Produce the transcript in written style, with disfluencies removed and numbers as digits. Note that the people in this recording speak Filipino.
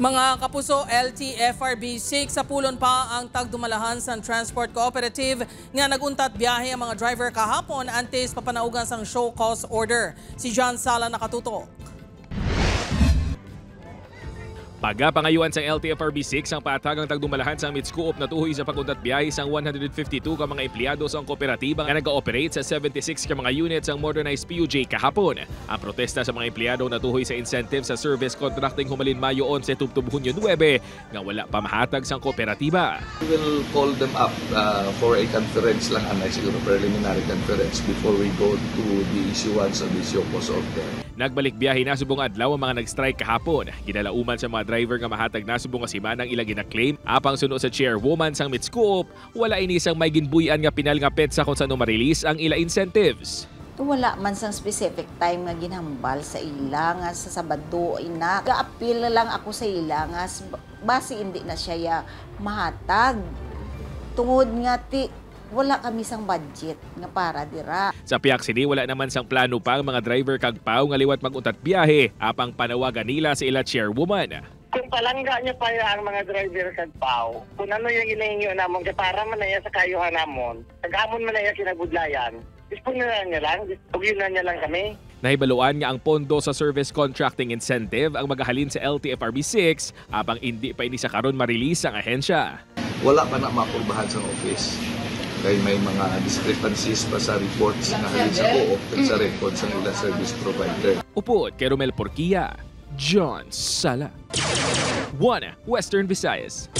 Mga kapuso, LTFRB 6 sa pulon pa ang tagdumalahan sa Transport Cooperative nga naguntat biyahe ang mga driver kahapon antes papanaugan sang show cause order. Si John Sala nakatutok. Pagapangayuan sa LTFRB 6 ang patagang tagdumalahan sa Mitscoop na tuhoy sa paguntat biyahe sang 152 ka mga empleyado sa kooperatiba nga nag-ooperate sa 76 ka mga units ang modernized PUJ kahapon. Ang protesta sa mga empleyado na tuhoy sa incentive sa service contracting humalin Mayo 11 tubtub Hunyo 9 nga wala pa mahatag sang kooperatiba. We will call them up for a conference lang, siguro preliminary conference before we go to the issuance of the show cause order. Nagbalik biyahe na subong adlaw ang mga nag-strike kahapon. Ginalauman sa mga driver nga mahatag na subong asiman ang ilang gina-claim. Apang suno sa chairwoman sang Mitscoop, wala inisang may ginbuyan nga pinal nga petsa kung saan ma-release ang ila incentives. Wala man sang specific time nga ginhambal sa ila nga sa Sabado ina. Ga-appeal lang ako sa ila nga base hindi na siya ya mahatag. Tungod nga wala kami sang budget nga para dira. Sa piyak sini wala naman sang plano pa ang mga driver kag pao nga liwat mag-utat biyahe apang panawagan nila sa ila chairwoman. Kung palangga niya pa ang mga driver kag pao, kung ano yung inaingyo namon para man na sa kayuhan namon, tagamon man na kinabudlayan. Dispon na niya lang, ugin na niya lang kami. Nahibaluan nga ang pondo sa service contracting incentive ang magahalin sa LTFRB 6 apang hindi pa ini sa karon ma-release ang ahensya. Wala pa na mapurbahan sa office. Kaya may mga discrepancies pa sa reports na halin sa co-op at sa records ng ilang service provider. Upod kay Romel Porquia, John Sala. 1 Western Visayas.